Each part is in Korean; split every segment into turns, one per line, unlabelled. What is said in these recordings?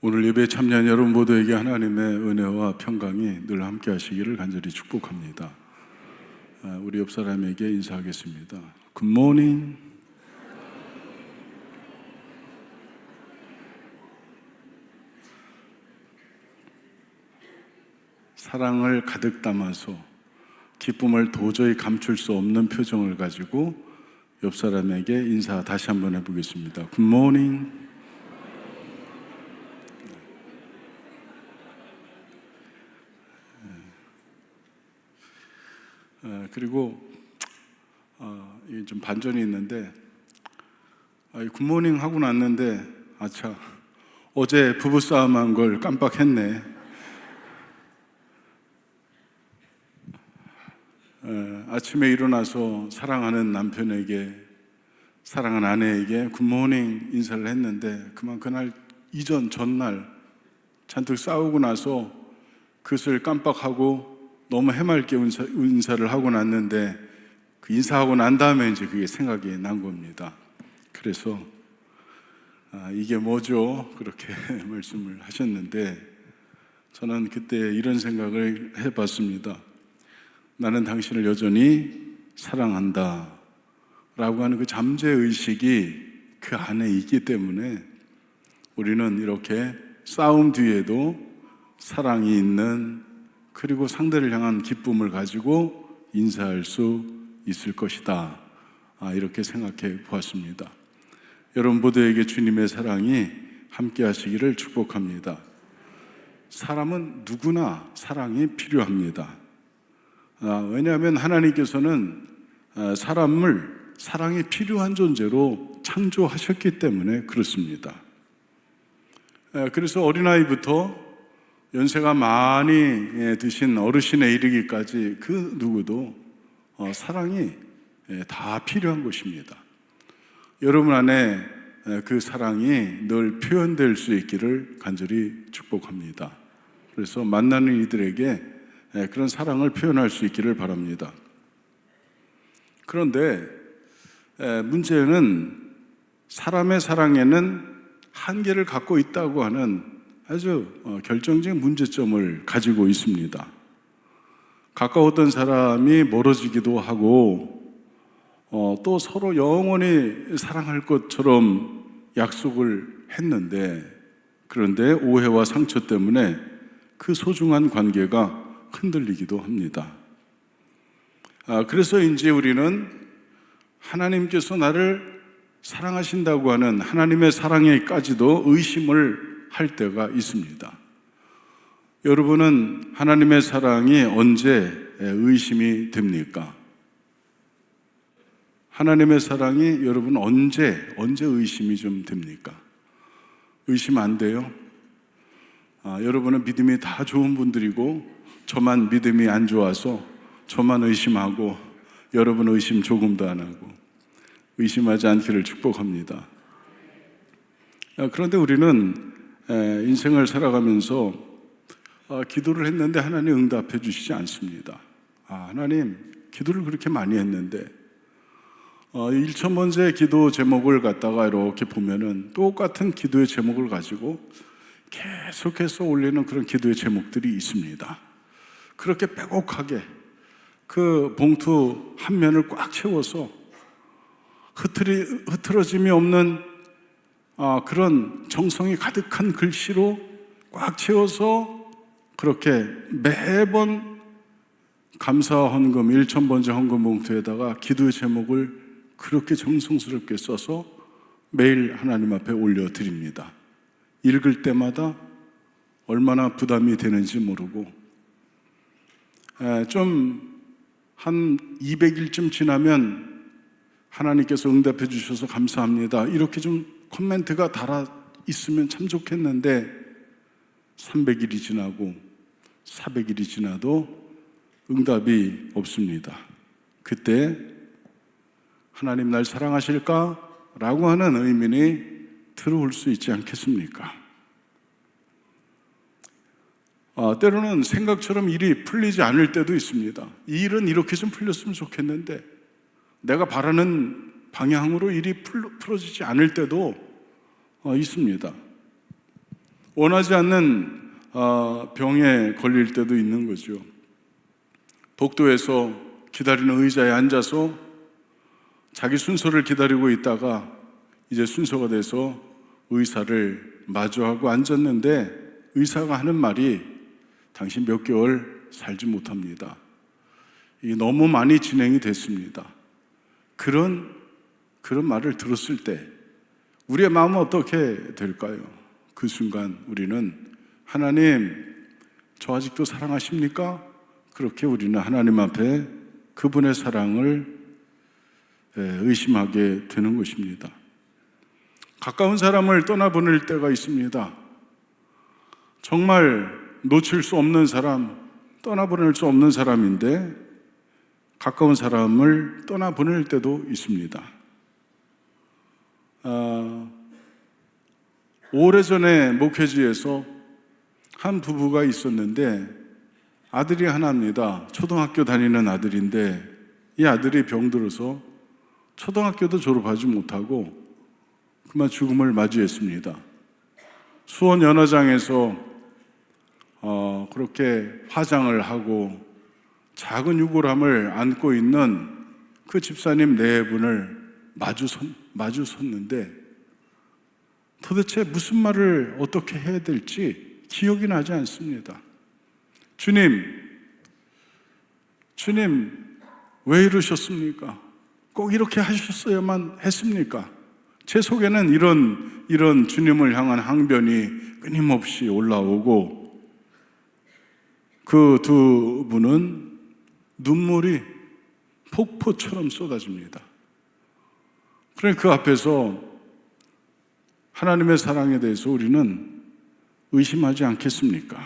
오늘 예배에 참여한 여러분 모두에게 하나님의 은혜와 평강이 늘 함께 하시기를 간절히 축복합니다. 우리 옆 사람에게 인사하겠습니다. 굿모닝. 사랑을 가득 담아서 기쁨을 도저히 감출 수 없는 표정을 가지고 옆 사람에게 인사 다시 한번 해보겠습니다. 굿모닝. 그리고 이게 좀 반전이 있는데 굿모닝 하고 났는데 아차 어제 부부싸움 한 걸 깜빡했네. 아침에 일어나서 사랑하는 남편에게 사랑하는 아내에게 굿모닝 인사를 했는데 그만 그날 이전 전날 잔뜩 싸우고 나서 그것을 깜빡하고 너무 해맑게 인사를 하고 났는데 그 인사하고 난 다음에 이제 그게 생각이 난 겁니다. 그래서 이게 뭐죠? 그렇게 말씀을 하셨는데 저는 그때 이런 생각을 해봤습니다. 나는 당신을 여전히 사랑한다 라고 하는 그 잠재의식이 그 안에 있기 때문에 우리는 이렇게 싸움 뒤에도 사랑이 있는, 그리고 상대를 향한 기쁨을 가지고 인사할 수 있을 것이다, 이렇게 생각해 보았습니다. 여러분 모두에게 주님의 사랑이 함께 하시기를 축복합니다. 사람은 누구나 사랑이 필요합니다. 왜냐하면 하나님께서는 사람을 사랑이 필요한 존재로 창조하셨기 때문에 그렇습니다. 그래서 어린아이부터 연세가 많이 드신 어르신에 이르기까지 그 누구도 사랑이 다 필요한 것입니다. 여러분 안에 그 사랑이 늘 표현될 수 있기를 간절히 축복합니다. 그래서 만나는 이들에게 그런 사랑을 표현할 수 있기를 바랍니다. 그런데 문제는 사람의 사랑에는 한계를 갖고 있다고 하는 아주 결정적인 문제점을 가지고 있습니다. 가까웠던 사람이 멀어지기도 하고 또 서로 영원히 사랑할 것처럼 약속을 했는데, 그런데 오해와 상처 때문에 그 소중한 관계가 흔들리기도 합니다. 그래서인지 우리는 하나님께서 나를 사랑하신다고 하는 하나님의 사랑에까지도 의심을 할 때가 있습니다. 여러분은 하나님의 사랑이 언제 의심이 됩니까? 하나님의 사랑이 여러분 언제 의심이 좀 됩니까? 의심 안 돼요? 여러분은 믿음이 다 좋은 분들이고 저만 믿음이 안 좋아서 저만 의심하고 여러분 의심 조금도 안 하고, 의심하지 않기를 축복합니다. 그런데 우리는 인생을 살아가면서 기도를 했는데 하나님 응답해 주시지 않습니다. 하나님 기도를 그렇게 많이 했는데 1000번째 기도 제목을 갖다가 이렇게 보면은 똑같은 기도의 제목을 가지고 계속해서 올리는 그런 기도의 제목들이 있습니다. 그렇게 빼곡하게 그 봉투 한 면을 꽉 채워서 흐트러짐이 없는 그런 정성이 가득한 글씨로 꽉 채워서 그렇게 매번 감사 헌금 1000번째 헌금 봉투에다가 기도의 제목을 그렇게 정성스럽게 써서 매일 하나님 앞에 올려드립니다. 읽을 때마다 얼마나 부담이 되는지 모르고 좀 한 200일쯤 지나면 하나님께서 응답해 주셔서 감사합니다, 이렇게 좀 코멘트가 달아 있으면 참 좋겠는데 300일이 지나고 400일이 지나도 응답이 없습니다. 그때 하나님 날 사랑하실까? 라고 하는 의문이 들어올 수 있지 않겠습니까? 때로는 생각처럼 일이 풀리지 않을 때도 있습니다. 이 일은 이렇게 좀 풀렸으면 좋겠는데 내가 바라는 방향으로 일이 풀어지지 않을 때도 있습니다. 원하지 않는 병에 걸릴 때도 있는 거죠. 복도에서 기다리는 의자에 앉아서 자기 순서를 기다리고 있다가 이제 순서가 돼서 의사를 마주하고 앉았는데 의사가 하는 말이 당신 몇 개월 살지 못합니다. 이게 너무 많이 진행이 됐습니다. 그런 말을 들었을 때 우리의 마음은 어떻게 될까요? 그 순간 우리는 하나님, 저 아직도 사랑하십니까? 그렇게 우리는 하나님 앞에 그분의 사랑을 의심하게 되는 것입니다. 가까운 사람을 떠나보낼 때가 있습니다. 정말 놓칠 수 없는 사람, 떠나보낼 수 없는 사람인데 가까운 사람을 떠나보낼 때도 있습니다. 오래전에 목회지에서 한 부부가 있었는데 아들이 하나입니다. 초등학교 다니는 아들인데 이 아들이 병들어서 초등학교도 졸업하지 못하고 그만 죽음을 맞이했습니다. 수원 연화장에서 그렇게 화장을 하고 작은 유골함을 안고 있는 그 집사님 네 분을 마주 섰는데 도대체 무슨 말을 어떻게 해야 될지 기억이 나지 않습니다. 주님, 왜 이러셨습니까? 꼭 이렇게 하셨어야만 했습니까? 제 속에는 이런 주님을 향한 항변이 끊임없이 올라오고 그 두 분은 눈물이 폭포처럼 쏟아집니다. 그러니 그 앞에서 하나님의 사랑에 대해서 우리는 의심하지 않겠습니까?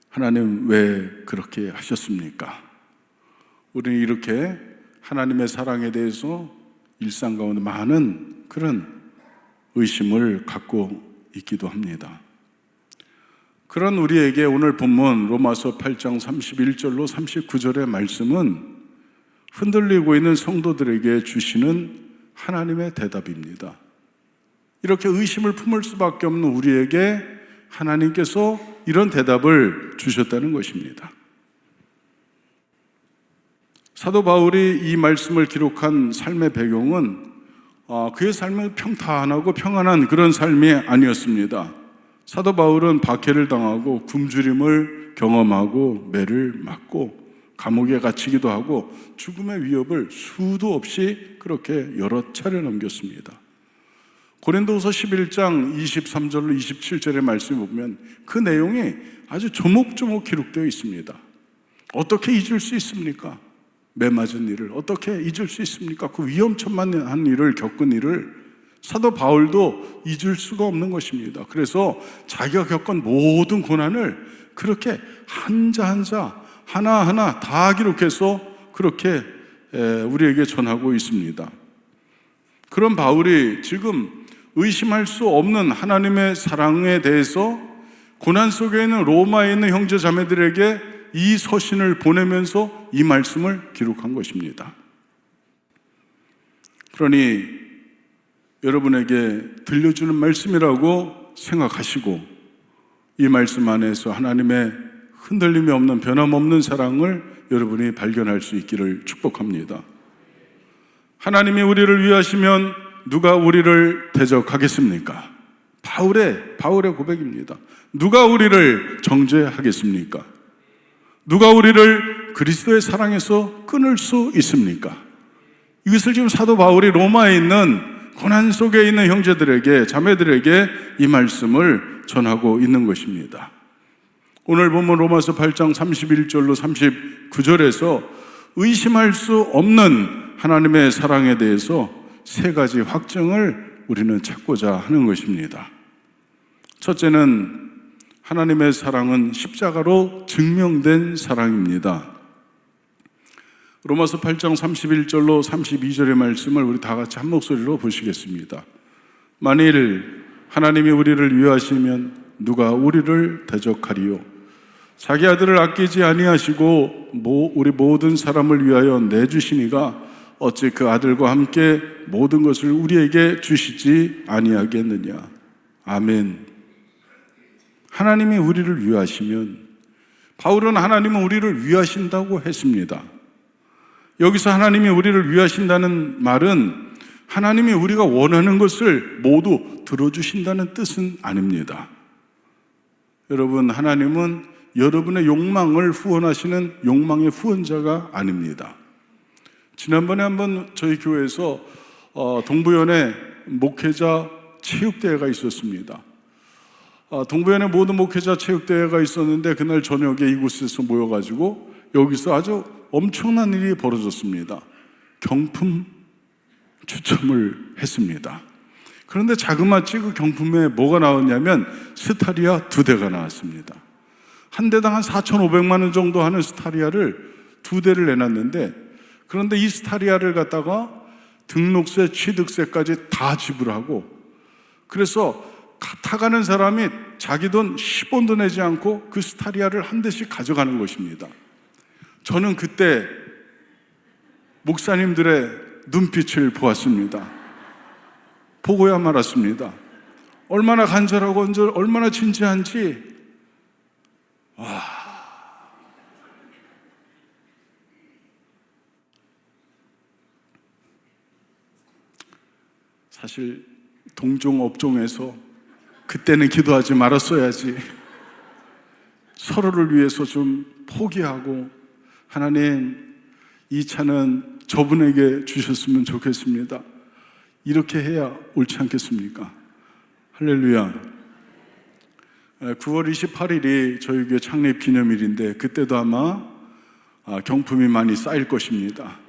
하나님 왜 그렇게 하셨습니까? 우리는 이렇게 하나님의 사랑에 대해서 일상 가운데 많은 그런 의심을 갖고 있기도 합니다. 그런 우리에게 오늘 본문 로마서 8장 31절로 39절의 말씀은 흔들리고 있는 성도들에게 주시는 하나님의 대답입니다. 이렇게 의심을 품을 수밖에 없는 우리에게 하나님께서 이런 대답을 주셨다는 것입니다. 사도 바울이 이 말씀을 기록한 삶의 배경은 그의 삶은 평탄하고 평안한 그런 삶이 아니었습니다. 사도 바울은 박해를 당하고 굶주림을 경험하고 매를 맞고 감옥에 갇히기도 하고 죽음의 위협을 수도 없이 그렇게 여러 차례 넘겼습니다. 고린도후서 11장 23절로 27절의 말씀을 보면 그 내용이 아주 조목조목 기록되어 있습니다. 어떻게 잊을 수 있습니까? 매 맞은 일을 어떻게 잊을 수 있습니까? 그 위험천만한 일을 겪은 일을 사도 바울도 잊을 수가 없는 것입니다. 그래서 자기가 겪은 모든 고난을 그렇게 한자 한자 하나하나 다 기록해서 그렇게 우리에게 전하고 있습니다. 그런 바울이 지금 의심할 수 없는 하나님의 사랑에 대해서 고난 속에 있는 로마에 있는 형제 자매들에게 이 서신을 보내면서 이 말씀을 기록한 것입니다. 그러니 여러분에게 들려주는 말씀이라고 생각하시고 이 말씀 안에서 하나님의 흔들림이 없는 변함없는 사랑을 여러분이 발견할 수 있기를 축복합니다. 하나님이 우리를 위하시면 누가 우리를 대적하겠습니까? 바울의 고백입니다. 누가 우리를 정죄하겠습니까? 누가 우리를 그리스도의 사랑에서 끊을 수 있습니까? 이것을 지금 사도 바울이 로마에 있는 고난 속에 있는 형제들에게, 자매들에게 이 말씀을 전하고 있는 것입니다. 오늘 보면 로마서 8장 31절로 39절에서 의심할 수 없는 하나님의 사랑에 대해서 세 가지 확증을 우리는 찾고자 하는 것입니다. 첫째는 하나님의 사랑은 십자가로 증명된 사랑입니다. 로마서 8장 31절로 32절의 말씀을 우리 다 같이 한 목소리로 보시겠습니다. 만일 하나님이 우리를 위하시면 누가 우리를 대적하리요? 자기 아들을 아끼지 아니하시고 우리 모든 사람을 위하여 내주시니가 어찌 그 아들과 함께 모든 것을 우리에게 주시지 아니하겠느냐. 아멘. 하나님이 우리를 위하시면, 바울은 하나님은 우리를 위하신다고 했습니다. 여기서 하나님이 우리를 위하신다는 말은 하나님이 우리가 원하는 것을 모두 들어주신다는 뜻은 아닙니다. 여러분, 하나님은 여러분의 욕망을 후원하시는 욕망의 후원자가 아닙니다. 지난번에 한번 저희 교회에서 동부연의 목회자 체육대회가 있었습니다. 동부연의 모든 목회자 체육대회가 있었는데 그날 저녁에 이곳에서 모여가지고 여기서 아주 엄청난 일이 벌어졌습니다. 경품 추첨을 했습니다. 그런데 자그마치 그 경품에 뭐가 나왔냐면 스타리아 2대가 나왔습니다. 한 대당 한 4,500만 원 정도 하는 스타리아를 2대를 내놨는데, 그런데 이 스타리아를 갖다가 등록세, 취득세까지 다 지불하고, 그래서 타가는 사람이 자기 돈 10원도 내지 않고 그 스타리아를 한 대씩 가져가는 것입니다. 저는 그때 목사님들의 눈빛을 보았습니다. 보고야 말았습니다. 얼마나 간절하고 얼마나 진지한지. 사실 동종 업종에서 그때는 기도하지 말았어야지. 서로를 위해서 좀 포기하고, 하나님, 이 차는 저분에게 주셨으면 좋겠습니다. 이렇게 해야 옳지 않겠습니까? 할렐루야. 9월 28일이 저희 교회 창립 기념일인데 그때도 아마 경품이 많이 쌓일 것입니다.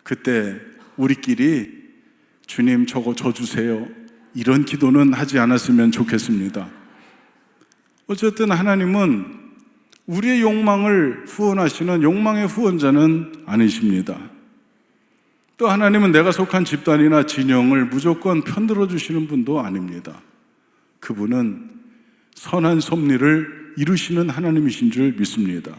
그때 우리끼리 주님 저거 줘주세요, 이런 기도는 하지 않았으면 좋겠습니다. 어쨌든 하나님은 우리의 욕망을 후원하시는 욕망의 후원자는 아니십니다. 또 하나님은 내가 속한 집단이나 진영을 무조건 편들어 주시는 분도 아닙니다. 그분은 선한 섭리를 이루시는 하나님이신 줄 믿습니다.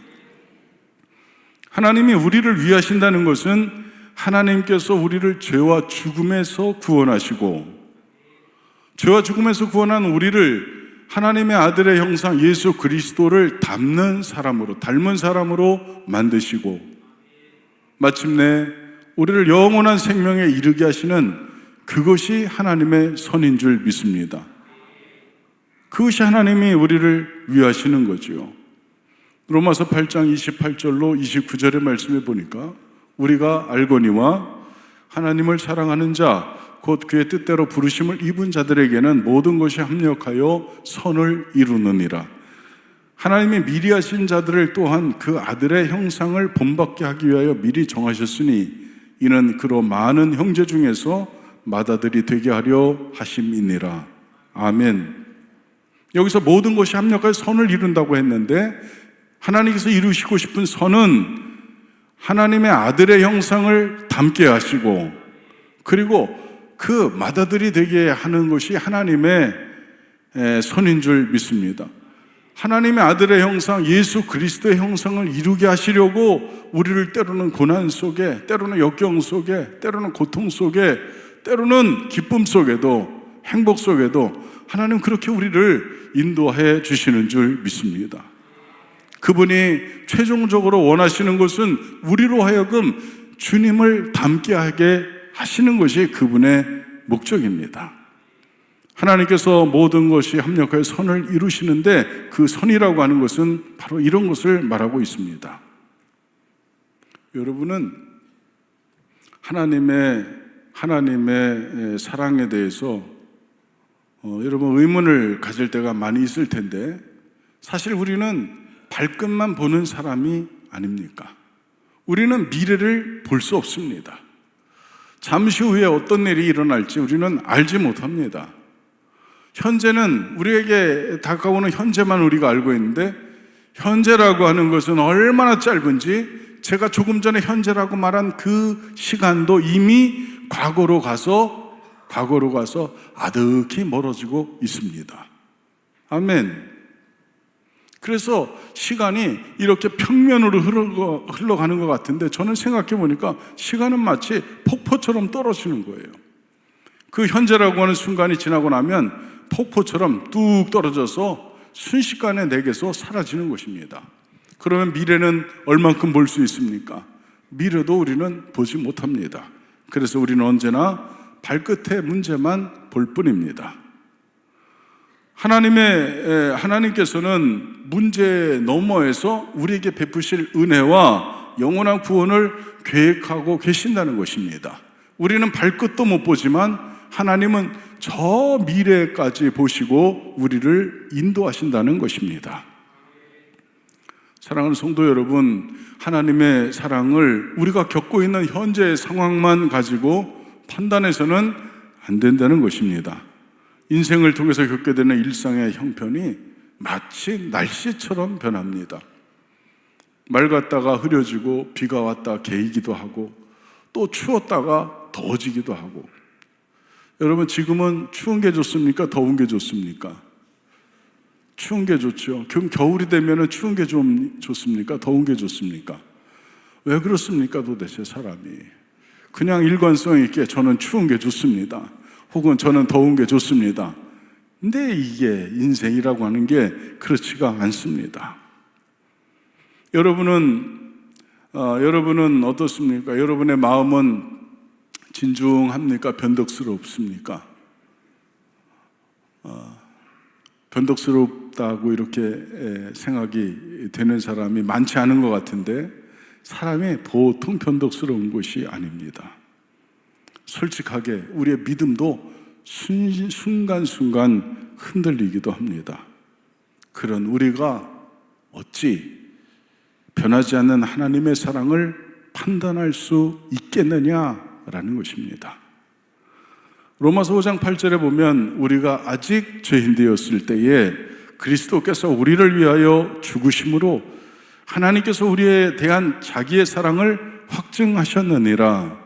하나님이 우리를 위하신다는 것은 하나님께서 우리를 죄와 죽음에서 구원하시고, 죄와 죽음에서 구원한 우리를 하나님의 아들의 형상 예수 그리스도를 닮은 사람으로 만드시고, 마침내 우리를 영원한 생명에 이르게 하시는 그것이 하나님의 선인 줄 믿습니다. 그것이 하나님이 우리를 위하시는 거죠. 로마서 8장 28절로 29절의 말씀에 보니까, 우리가 알거니와 하나님을 사랑하는 자 곧 그의 뜻대로 부르심을 입은 자들에게는 모든 것이 합력하여 선을 이루느니라. 하나님이 미리 하신 자들을 또한 그 아들의 형상을 본받게 하기 위하여 미리 정하셨으니 이는 그로 많은 형제 중에서 맏아들이 되게 하려 하심이니라. 아멘. 여기서 모든 것이 합력하여 선을 이룬다고 했는데, 하나님께서 이루시고 싶은 선은 하나님의 아들의 형상을 닮게 하시고, 그리고 그 맏아들이 되게 하는 것이 하나님의 선인 줄 믿습니다. 하나님의 아들의 형상, 예수 그리스도의 형상을 이루게 하시려고 우리를 때로는 고난 속에, 때로는 역경 속에, 때로는 고통 속에, 때로는 기쁨 속에도, 행복 속에도 하나님 그렇게 우리를 인도해 주시는 줄 믿습니다. 그분이 최종적으로 원하시는 것은 우리로 하여금 주님을 닮게 하게 하시는 것이 그분의 목적입니다. 하나님께서 모든 것이 합력하여 선을 이루시는데, 그 선이라고 하는 것은 바로 이런 것을 말하고 있습니다. 여러분은 하나님의 사랑에 대해서 여러분 의문을 가질 때가 많이 있을 텐데, 사실 우리는 발끝만 보는 사람이 아닙니까? 우리는 미래를 볼 수 없습니다. 잠시 후에 어떤 일이 일어날지 우리는 알지 못합니다. 현재는 우리에게 다가오는 현재만 우리가 알고 있는데, 현재라고 하는 것은 얼마나 짧은지 제가 조금 전에 현재라고 말한 그 시간도 이미 과거로 가서 아득히 멀어지고 있습니다. 아멘. 그래서 시간이 이렇게 평면으로 흘러가는 것 같은데, 저는 생각해 보니까 시간은 마치 폭포처럼 떨어지는 거예요. 그 현재라고 하는 순간이 지나고 나면 폭포처럼 뚝 떨어져서 순식간에 내게서 사라지는 것입니다. 그러면 미래는 얼만큼 볼 수 있습니까? 미래도 우리는 보지 못합니다. 그래서 우리는 언제나 발끝의 문제만 볼 뿐입니다. 하나님께서는 문제 너머에서 우리에게 베푸실 은혜와 영원한 구원을 계획하고 계신다는 것입니다. 우리는 발끝도 못 보지만 하나님은 저 미래까지 보시고 우리를 인도하신다는 것입니다. 사랑하는 성도 여러분, 하나님의 사랑을 우리가 겪고 있는 현재의 상황만 가지고 판단해서는 안 된다는 것입니다. 인생을 통해서 겪게 되는 일상의 형편이 마치 날씨처럼 변합니다. 맑았다가 흐려지고 비가 왔다 개이기도 하고 또 추웠다가 더워지기도 하고. 여러분, 지금은 추운 게 좋습니까? 더운 게 좋습니까? 추운 게 좋죠. 그럼 겨울이 되면 추운 게 좀 좋습니까? 더운 게 좋습니까? 왜 그렇습니까 도대체 사람이? 그냥 일관성 있게 저는 추운 게 좋습니다, 혹은 저는 더운 게 좋습니다. 근데 이게 인생이라고 하는 게 그렇지가 않습니다. 여러분은 어떻습니까? 여러분의 마음은 진중합니까? 변덕스럽습니까? 변덕스럽다고 이렇게 생각이 되는 사람이 많지 않은 것 같은데, 사람이 보통 변덕스러운 것이 아닙니다. 솔직하게 우리의 믿음도 순간순간 흔들리기도 합니다. 그런 우리가 어찌 변하지 않는 하나님의 사랑을 판단할 수 있겠느냐라는 것입니다. 로마서 5장 8절에 보면 우리가 아직 죄인 되었을 때에 그리스도께서 우리를 위하여 죽으심으로 하나님께서 우리에 대한 자기의 사랑을 확증하셨느니라.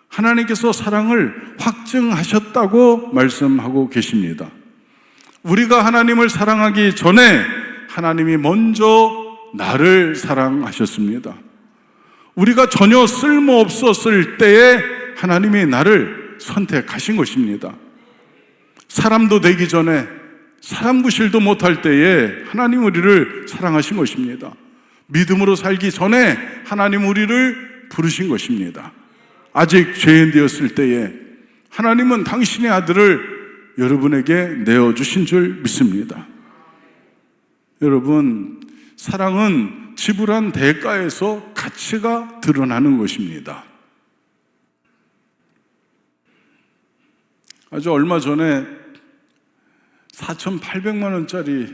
하나님께서 사랑을 확증하셨다고 말씀하고 계십니다. 우리가 하나님을 사랑하기 전에 하나님이 먼저 나를 사랑하셨습니다. 우리가 전혀 쓸모없었을 때에 하나님이 나를 선택하신 것입니다. 사람도 되기 전에, 사람 구실도 못할 때에 하나님 우리를 사랑하신 것입니다. 믿음으로 살기 전에 하나님 우리를 부르신 것입니다. 아직 죄인 되었을 때에 하나님은 당신의 아들을 여러분에게 내어주신 줄 믿습니다. 여러분, 사랑은 지불한 대가에서 가치가 드러나는 것입니다. 아주 얼마 전에 4,800만 원짜리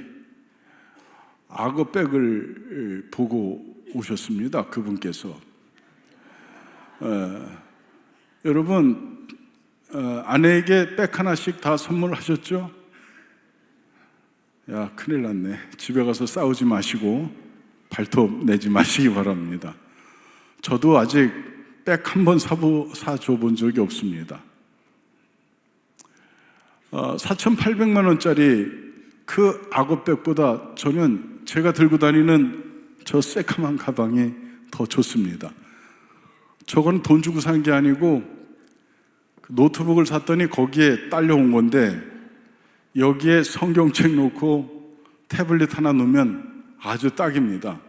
악어백을 보고 오셨습니다. 그분께서. 여러분, 아내에게 백 하나씩 다 선물하셨죠? 야, 큰일 났네. 집에 가서 싸우지 마시고 발톱 내지 마시기 바랍니다. 저도 아직 백 한 번 사줘 본 적이 없습니다. 4,800만 원짜리 그 악어백보다 저는 제가 들고 다니는 저 새카만 가방이 더 좋습니다. 저건 돈 주고 산 게 아니고 노트북을 샀더니 거기에 딸려온 건데, 여기에 성경책 놓고 태블릿 하나 놓으면 아주 딱입니다.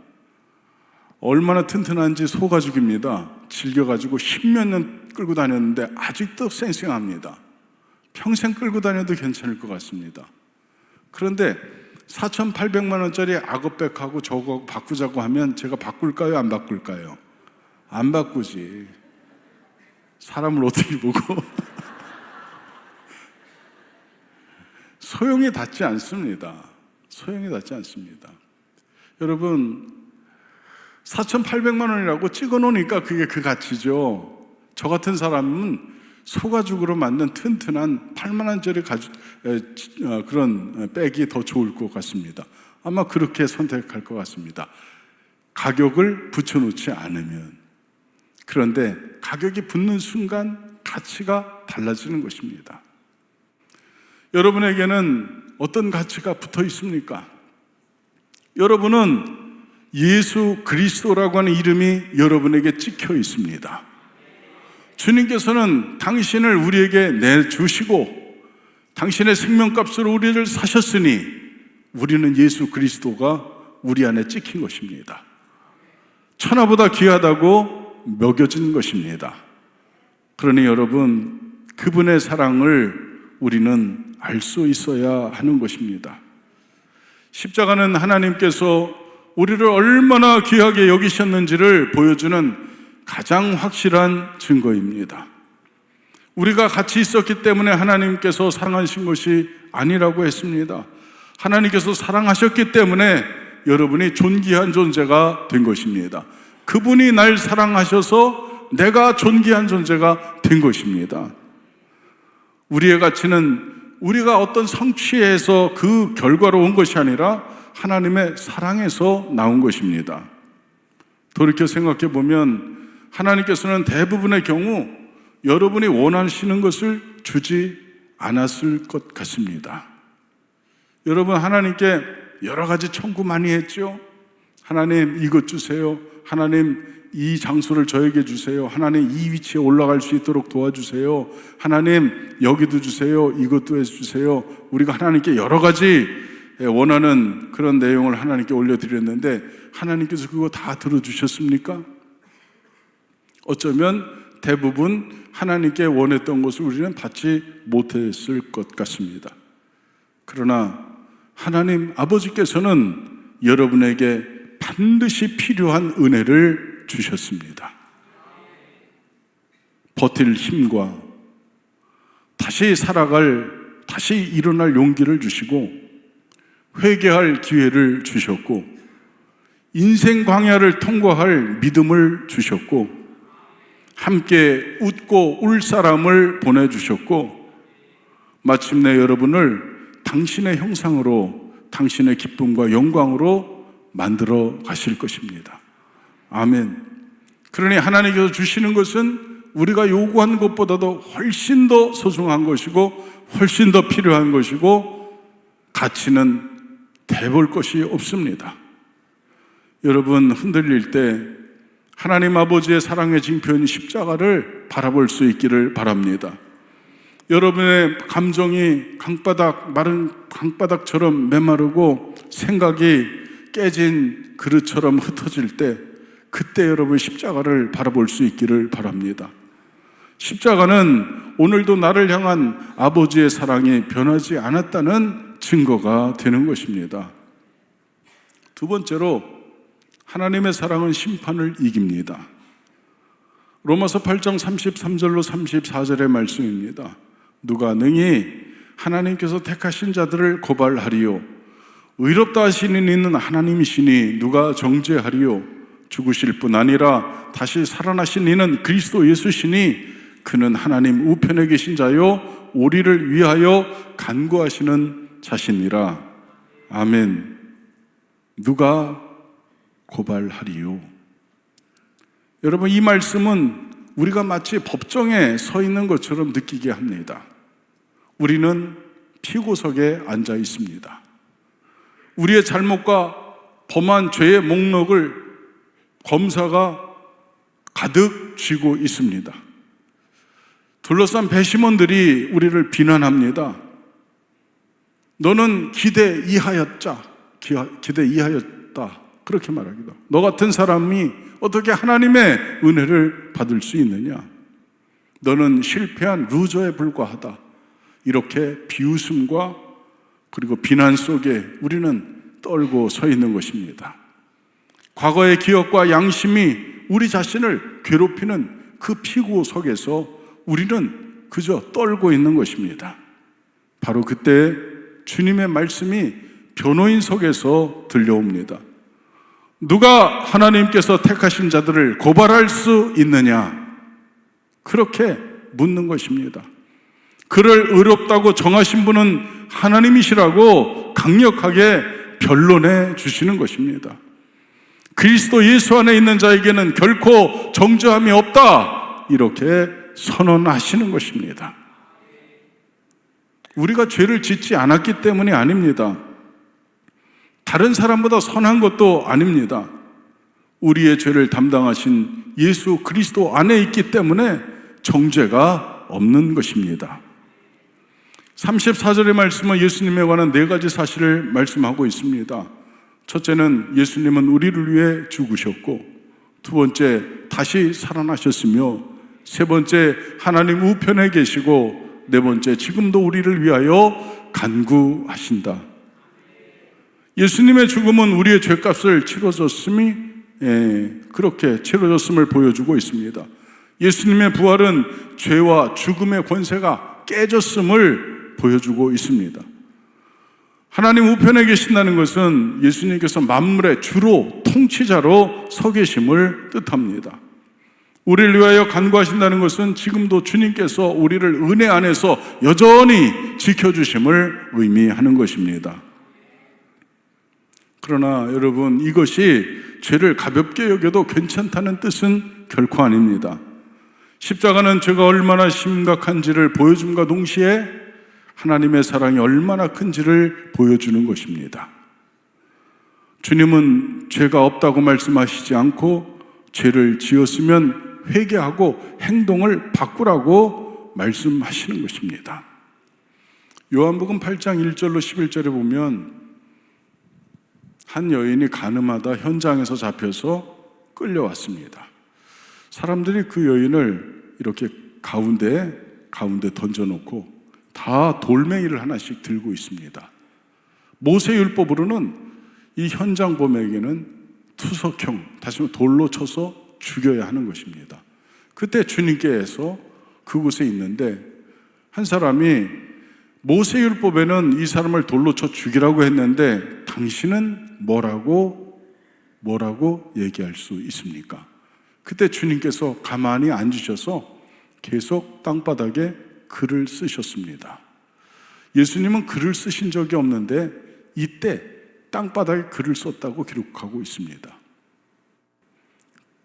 얼마나 튼튼한지 소가죽입니다. 질겨가지고 10몇 년 끌고 다녔는데 아직도 쌩쌩합니다. 평생 끌고 다녀도 괜찮을 것 같습니다. 그런데 4,800만 원짜리 악어백하고 저거 바꾸자고 하면 제가 바꿀까요? 안 바꿀까요? 안 바꾸지. 사람을 어떻게 보고. 소용이 닿지 않습니다. 소용이 닿지 않습니다. 여러분, 4,800만 원이라고 찍어 놓으니까 그게 그 가치죠. 저 같은 사람은 소가죽으로 만든 튼튼한 8만 원짜리 그런 백이 더 좋을 것 같습니다. 아마 그렇게 선택할 것 같습니다. 가격을 붙여놓지 않으면. 그런데 가격이 붙는 순간 가치가 달라지는 것입니다. 여러분에게는 어떤 가치가 붙어 있습니까? 여러분은 예수 그리스도라고 하는 이름이 여러분에게 찍혀 있습니다. 주님께서는 당신을 우리에게 내주시고 당신의 생명값으로 우리를 사셨으니 우리는 예수 그리스도가 우리 안에 찍힌 것입니다. 천하보다 귀하다고 먹여진 것입니다. 그러니 여러분, 그분의 사랑을 우리는 알 수 있어야 하는 것입니다. 십자가는 하나님께서 우리를 얼마나 귀하게 여기셨는지를 보여주는 가장 확실한 증거입니다. 우리가 같이 있었기 때문에 하나님께서 사랑하신 것이 아니라고 했습니다. 하나님께서 사랑하셨기 때문에 여러분이 존귀한 존재가 된 것입니다. 그분이 날 사랑하셔서 내가 존귀한 존재가 된 것입니다. 우리의 가치는 우리가 어떤 성취에서 그 결과로 온 것이 아니라 하나님의 사랑에서 나온 것입니다. 돌이켜 생각해 보면 하나님께서는 대부분의 경우 여러분이 원하시는 것을 주지 않았을 것 같습니다. 여러분, 하나님께 여러 가지 청구 많이 했죠. 하나님 이것 주세요. 하나님 이 장소를 저에게 주세요. 하나님 이 위치에 올라갈 수 있도록 도와주세요. 하나님 여기도 주세요. 이것도 해주세요. 우리가 하나님께 여러 가지 원하는 그런 내용을 하나님께 올려드렸는데 하나님께서 그거 다 들어주셨습니까? 어쩌면 대부분 하나님께 원했던 것을 우리는 받지 못했을 것 같습니다. 그러나 하나님 아버지께서는 여러분에게 반드시 필요한 은혜를 주셨습니다. 버틸 힘과 다시 살아갈, 다시 일어날 용기를 주시고 회개할 기회를 주셨고 인생 광야를 통과할 믿음을 주셨고 함께 웃고 울 사람을 보내주셨고 마침내 여러분을 당신의 형상으로 당신의 기쁨과 영광으로 만들어 가실 것입니다. 아멘. 그러니 하나님께서 주시는 것은 우리가 요구한 것보다도 훨씬 더 소중한 것이고 훨씬 더 필요한 것이고 가치는 대볼 것이 없습니다. 여러분, 흔들릴 때 하나님 아버지의 사랑의 징표인 십자가를 바라볼 수 있기를 바랍니다. 여러분의 감정이 마른 강바닥처럼 메마르고 생각이 깨진 그릇처럼 흩어질 때 그때 여러분 십자가를 바라볼 수 있기를 바랍니다. 십자가는 오늘도 나를 향한 아버지의 사랑이 변하지 않았다는 증거가 되는 것입니다. 두 번째로 하나님의 사랑은 심판을 이깁니다. 로마서 8장 33절로 34절의 말씀입니다. 누가 능히 하나님께서 택하신 자들을 고발하리요 의롭다 하시는 이는 하나님이시니 누가 정죄하리요 죽으실 뿐 아니라 다시 살아나신 이는 그리스도 예수시니 그는 하나님 우편에 계신 자요 우리를 위하여 간구하시는 자시니라. 아멘. 누가 고발하리요. 여러분, 이 말씀은 우리가 마치 법정에 서 있는 것처럼 느끼게 합니다. 우리는 피고석에 앉아 있습니다. 우리의 잘못과 범한 죄의 목록을 검사가 가득 쥐고 있습니다. 둘러싼 배심원들이 우리를 비난합니다. 너는 기대 이하였다. 그렇게 말하기도. 너 같은 사람이 어떻게 하나님의 은혜를 받을 수 있느냐? 너는 실패한 루저에 불과하다. 이렇게 비웃음과 그리고 비난 속에 우리는 떨고 서 있는 것입니다. 과거의 기억과 양심이 우리 자신을 괴롭히는 그 피고석에서 우리는 그저 떨고 있는 것입니다. 바로 그때 주님의 말씀이 변호인석에서 들려옵니다. 누가 하나님께서 택하신 자들을 고발할 수 있느냐? 그렇게 묻는 것입니다. 그를 의롭다고 정하신 분은 하나님이시라고 강력하게 변론해 주시는 것입니다. 그리스도 예수 안에 있는 자에게는 결코 정죄함이 없다. 이렇게 선언하시는 것입니다. 우리가 죄를 짓지 않았기 때문이 아닙니다. 다른 사람보다 선한 것도 아닙니다. 우리의 죄를 담당하신 예수 그리스도 안에 있기 때문에 정죄가 없는 것입니다. 34절의 말씀은 예수님에 관한 4가지 사실을 말씀하고 있습니다. 첫째는 예수님은 우리를 위해 죽으셨고, 두 번째, 다시 살아나셨으며, 세 번째, 하나님 우편에 계시고, 네 번째, 지금도 우리를 위하여 간구하신다. 예수님의 죽음은 우리의 죄값을 그렇게 치러졌음을 보여주고 있습니다. 예수님의 부활은 죄와 죽음의 권세가 깨졌음을 보여주고 있습니다. 하나님 우편에 계신다는 것은 예수님께서 만물의 주로 통치자로 서 계심을 뜻합니다. 우리를 위하여 간구하신다는 것은 지금도 주님께서 우리를 은혜 안에서 여전히 지켜주심을 의미하는 것입니다. 그러나 여러분, 이것이 죄를 가볍게 여겨도 괜찮다는 뜻은 결코 아닙니다. 십자가는 죄가 얼마나 심각한지를 보여줌과 동시에 하나님의 사랑이 얼마나 큰지를 보여주는 것입니다. 주님은 죄가 없다고 말씀하시지 않고 죄를 지었으면 회개하고 행동을 바꾸라고 말씀하시는 것입니다. 요한복음 8장 1절로 11절에 보면 한 여인이 간음하다 현장에서 잡혀서 끌려왔습니다. 사람들이 그 여인을 이렇게 가운데 던져놓고 다 돌멩이를 하나씩 들고 있습니다. 모세율법으로는 이 현장범에게는 투석형, 다시 말해 돌로 쳐서 죽여야 하는 것입니다. 그때 주님께서 그곳에 있는데 한 사람이 모세율법에는 이 사람을 돌로 쳐 죽이라고 했는데 당신은 뭐라고 얘기할 수 있습니까? 그때 주님께서 가만히 앉으셔서 계속 땅바닥에 글을 쓰셨습니다. 예수님은 글을 쓰신 적이 없는데 이때 땅바닥에 글을 썼다고 기록하고 있습니다.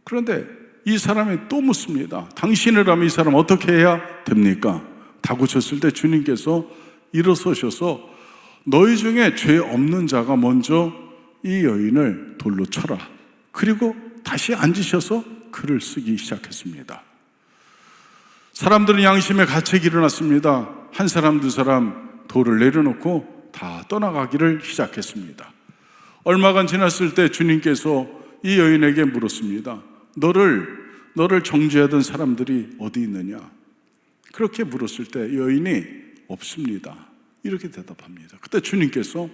그런데 이 사람이 또 묻습니다. 당신이라면 이 사람 어떻게 해야 됩니까? 다구쳤을 때 주님께서 일어서셔서 너희 중에 죄 없는 자가 먼저 이 여인을 돌로 쳐라. 그리고 다시 앉으셔서 글을 쓰기 시작했습니다. 사람들은 양심의 가책이 일어났습니다. 한 사람, 두 사람 돌을 내려놓고 다 떠나가기를 시작했습니다. 얼마간 지났을 때 주님께서 이 여인에게 물었습니다. 너를 정죄하던 사람들이 어디 있느냐? 그렇게 물었을 때 여인이 없습니다. 이렇게 대답합니다. 그때 주님께서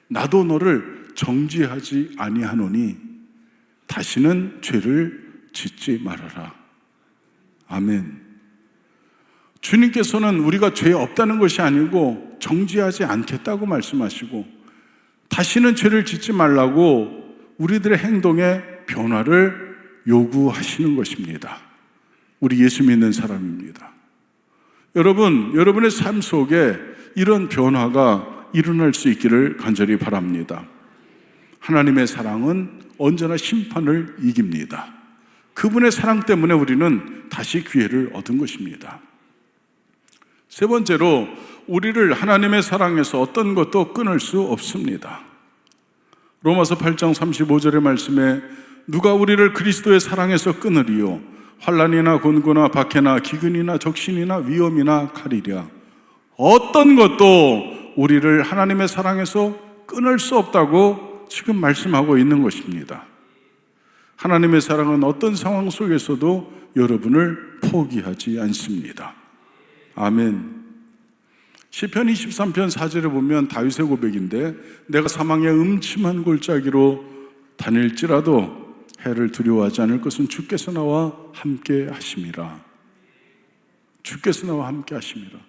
나도 너를 정죄하지 아니하노니 다시는 죄를 짓지 말아라. 아멘. 주님께서는 우리가 죄 없다는 것이 아니고 정죄하지 않겠다고 말씀하시고 다시는 죄를 짓지 말라고 우리들의 행동에 변화를 요구하시는 것입니다. 우리 예수 믿는 사람입니다. 여러분의 삶 속에 이런 변화가 일어날 수 있기를 간절히 바랍니다. 하나님의 사랑은 언제나 심판을 이깁니다. 그분의 사랑 때문에 우리는 다시 기회를 얻은 것입니다. 세 번째로, 우리를 하나님의 사랑에서 어떤 것도 끊을 수 없습니다. 로마서 8장 35절의 말씀에 누가 우리를 그리스도의 사랑에서 끊으리요? 환난이나 곤고나 박해나 기근이나 적신이나 위험이나 칼이랴. 어떤 것도 우리를 하나님의 사랑에서 끊을 수 없다고 지금 말씀하고 있는 것입니다. 하나님의 사랑은 어떤 상황 속에서도 여러분을 포기하지 않습니다. 아멘. 시편 23편 4절에 보면 다윗의 고백인데 내가 사망의 음침한 골짜기로 다닐지라도 해를 두려워하지 않을 것은 주께서 나와 함께 하심이라. 주께서 나와 함께 하심이라.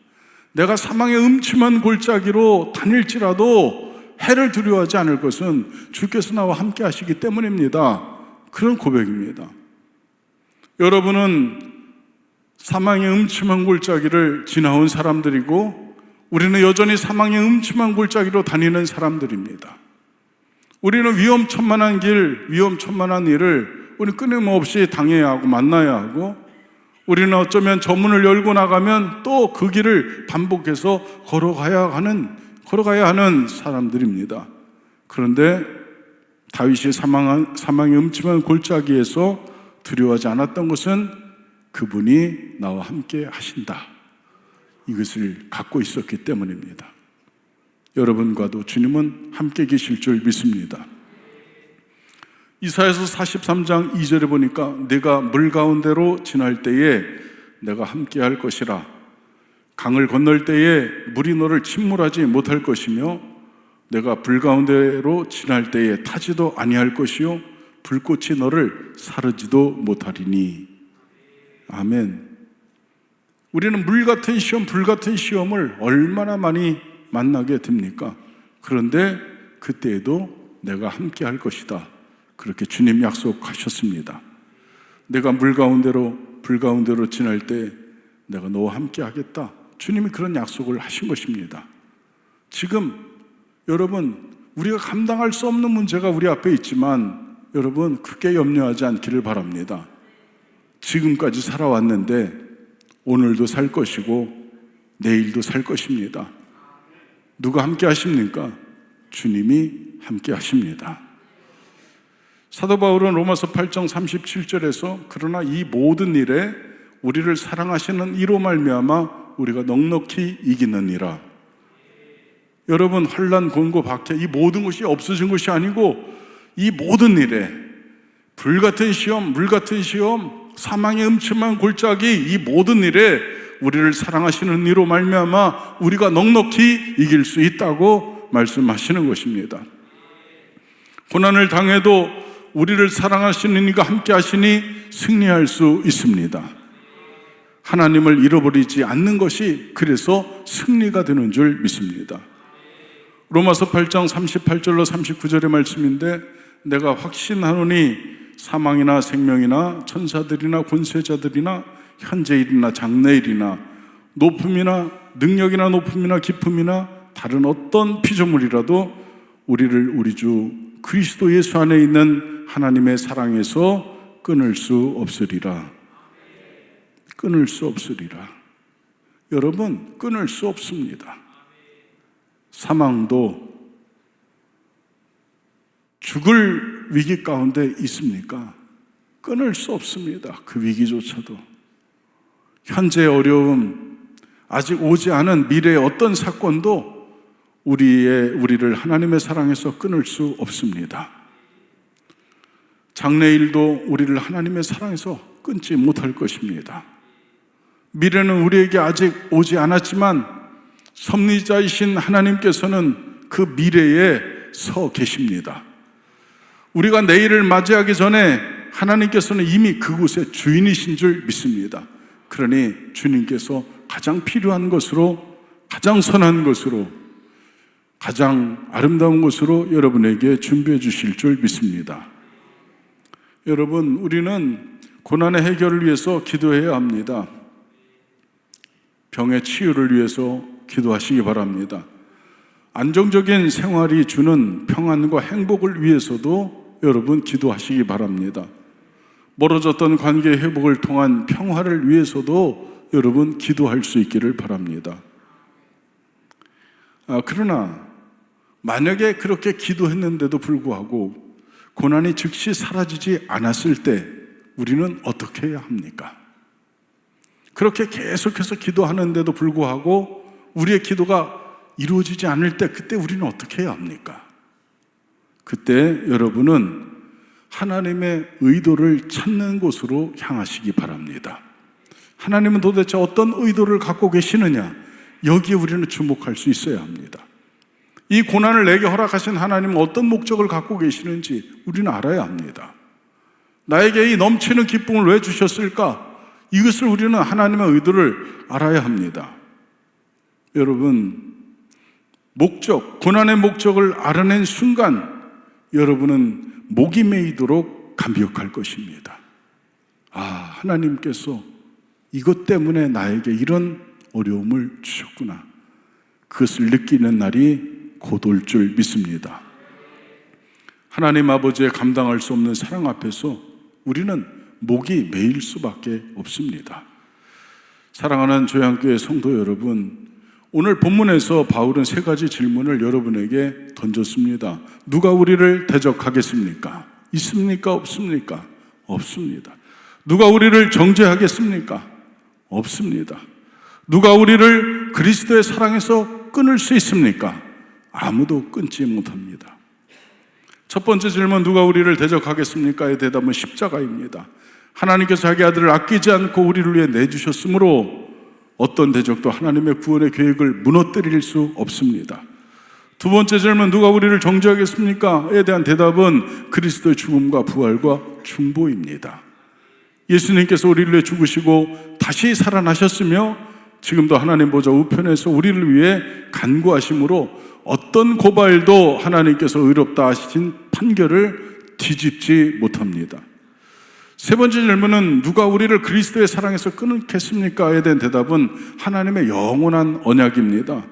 내가 사망의 음침한 골짜기로 다닐지라도 해를 두려워하지 않을 것은 주께서 나와 함께 하시기 때문입니다. 그런 고백입니다. 여러분은 사망의 음침한 골짜기를 지나온 사람들이고 우리는 여전히 사망의 음침한 골짜기로 다니는 사람들입니다. 우리는 위험천만한 길, 위험천만한 일을 우리 끊임없이 당해야 하고 만나야 하고 우리는 어쩌면 저 문을 열고 나가면 또 그 길을 반복해서 걸어가야 하는 사람들입니다. 그런데 다윗이 사망의 음침한 골짜기에서 두려워하지 않았던 것은 그분이 나와 함께 하신다. 이것을 갖고 있었기 때문입니다. 여러분과도 주님은 함께 계실 줄 믿습니다. 이사야서 43장 2절에 보니까 내가 물 가운데로 지날 때에 내가 함께 할 것이라. 강을 건널 때에 물이 너를 침몰하지 못할 것이며 내가 불 가운데로 지날 때에 타지도 아니할 것이요 불꽃이 너를 사르지도 못하리니. 아멘. 우리는 물 같은 시험, 불 같은 시험을 얼마나 많이 만나게 됩니까? 그런데 그때에도 내가 함께 할 것이다. 그렇게 주님 약속하셨습니다. 내가 물 가운데로 불 가운데로 지날 때 내가 너와 함께 하겠다. 주님이 그런 약속을 하신 것입니다. 지금 여러분, 우리가 감당할 수 없는 문제가 우리 앞에 있지만 여러분 크게 염려하지 않기를 바랍니다. 지금까지 살아왔는데 오늘도 살 것이고 내일도 살 것입니다. 누가 함께 하십니까? 주님이 함께 하십니다. 사도 바울은 로마서 8장 37절에서 그러나 이 모든 일에 우리를 사랑하시는 이로 말미암아 우리가 넉넉히 이기느니라. 여러분, 환난, 곤고, 박해 이 모든 것이 없어진 것이 아니고 이 모든 일에 불같은 시험, 물같은 시험, 사망의 음침한 골짜기 이 모든 일에 우리를 사랑하시는 이로 말미암아 우리가 넉넉히 이길 수 있다고 말씀하시는 것입니다. 고난을 당해도 우리를 사랑하시는 이가 함께 하시니 승리할 수 있습니다. 하나님을 잃어버리지 않는 것이 그래서 승리가 되는 줄 믿습니다. 로마서 8장 38절로 39절의 말씀인데 내가 확신하노니 사망이나 생명이나 천사들이나 권세자들이나 현재일이나 장래일이나 높음이나 능력이나 높음이나 깊음이나 다른 어떤 피조물이라도 우리를 우리 주 그리스도 예수 안에 있는 하나님의 사랑에서 끊을 수 없으리라. 끊을 수 없으리라. 여러분, 끊을 수 없습니다. 사망도 죽을 위기 가운데 있습니까? 끊을 수 없습니다. 그 위기조차도. 현재의 어려움, 아직 오지 않은 미래의 어떤 사건도 우리를 하나님의 사랑에서 끊을 수 없습니다. 장래일도 우리를 하나님의 사랑에서 끊지 못할 것입니다. 미래는 우리에게 아직 오지 않았지만 섭리자이신 하나님께서는 그 미래에 서 계십니다. 우리가 내일을 맞이하기 전에 하나님께서는 이미 그곳의 주인이신 줄 믿습니다. 그러니 주님께서 가장 필요한 것으로, 가장 선한 것으로, 가장 아름다운 것으로 여러분에게 준비해 주실 줄 믿습니다. 여러분, 우리는 고난의 해결을 위해서 기도해야 합니다. 병의 치유를 위해서 기도하시기 바랍니다. 안정적인 생활이 주는 평안과 행복을 위해서도 여러분 기도하시기 바랍니다. 멀어졌던 관계 회복을 통한 평화를 위해서도 여러분 기도할 수 있기를 바랍니다. 그러나 만약에 그렇게 기도했는데도 불구하고 고난이 즉시 사라지지 않았을 때 우리는 어떻게 해야 합니까? 그렇게 계속해서 기도하는데도 불구하고 우리의 기도가 이루어지지 않을 때 그때 우리는 어떻게 해야 합니까? 그때 여러분은 하나님의 의도를 찾는 곳으로 향하시기 바랍니다. 하나님은 도대체 어떤 의도를 갖고 계시느냐? 여기에 우리는 주목할 수 있어야 합니다. 이 고난을 내게 허락하신 하나님은 어떤 목적을 갖고 계시는지 우리는 알아야 합니다. 나에게 이 넘치는 기쁨을 왜 주셨을까? 이것을 우리는 하나님의 의도를 알아야 합니다. 여러분, 고난의 목적을 알아낸 순간 여러분은 목이 메이도록 감격할 것입니다. 하나님께서 이것 때문에 나에게 이런 어려움을 주셨구나. 그것을 느끼는 날이 곧 올 줄 믿습니다. 하나님 아버지의 감당할 수 없는 사랑 앞에서 우리는 목이 메일 수밖에 없습니다. 사랑하는 조양교회 성도 여러분, 오늘 본문에서 바울은 세 가지 질문을 여러분에게 던졌습니다. 누가 우리를 대적하겠습니까? 있습니까? 없습니까? 없습니다. 누가 우리를 정죄하겠습니까? 없습니다. 누가 우리를 그리스도의 사랑에서 끊을 수 있습니까? 아무도 끊지 못합니다. 첫 번째 질문, 누가 우리를 대적하겠습니까의 대답은 십자가입니다. 하나님께서 자기 아들을 아끼지 않고 우리를 위해 내주셨으므로 어떤 대적도 하나님의 구원의 계획을 무너뜨릴 수 없습니다. 두 번째 질문, 누가 우리를 정죄하겠습니까에 대한 대답은 그리스도의 죽음과 부활과 중보입니다. 예수님께서 우리를 위해 죽으시고 다시 살아나셨으며 지금도 하나님 보좌 우편에서 우리를 위해 간구하심으로 어떤 고발도 하나님께서 의롭다 하신 판결을 뒤집지 못합니다. 세 번째 질문은 누가 우리를 그리스도의 사랑에서 끊겠습니까에 대한 대답은 하나님의 영원한 언약입니다.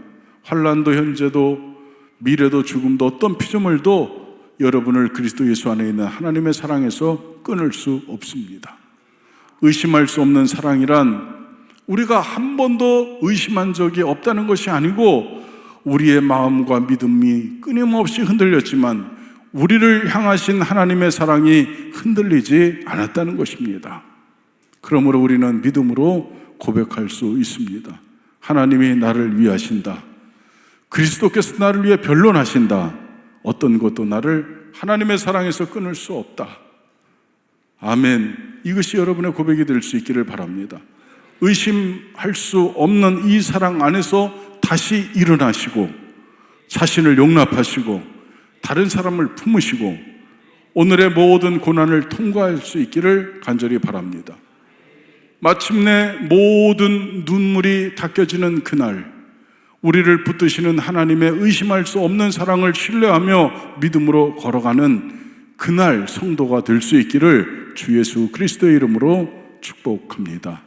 환난도 현재도 미래도 죽음도 어떤 피조물도 여러분을 그리스도 예수 안에 있는 하나님의 사랑에서 끊을 수 없습니다. 의심할 수 없는 사랑이란 우리가 한 번도 의심한 적이 없다는 것이 아니고 우리의 마음과 믿음이 끊임없이 흔들렸지만 우리를 향하신 하나님의 사랑이 흔들리지 않았다는 것입니다. 그러므로 우리는 믿음으로 고백할 수 있습니다. 하나님이 나를 위하신다. 그리스도께서 나를 위해 변론하신다. 어떤 것도 나를 하나님의 사랑에서 끊을 수 없다. 아멘. 이것이 여러분의 고백이 될 수 있기를 바랍니다. 의심할 수 없는 이 사랑 안에서 다시 일어나시고 자신을 용납하시고 다른 사람을 품으시고 오늘의 모든 고난을 통과할 수 있기를 간절히 바랍니다. 마침내 모든 눈물이 닦여지는 그날, 우리를 붙드시는 하나님의 의심할 수 없는 사랑을 신뢰하며 믿음으로 걸어가는 그날 성도가 될 수 있기를 주 예수 그리스도의 이름으로 축복합니다.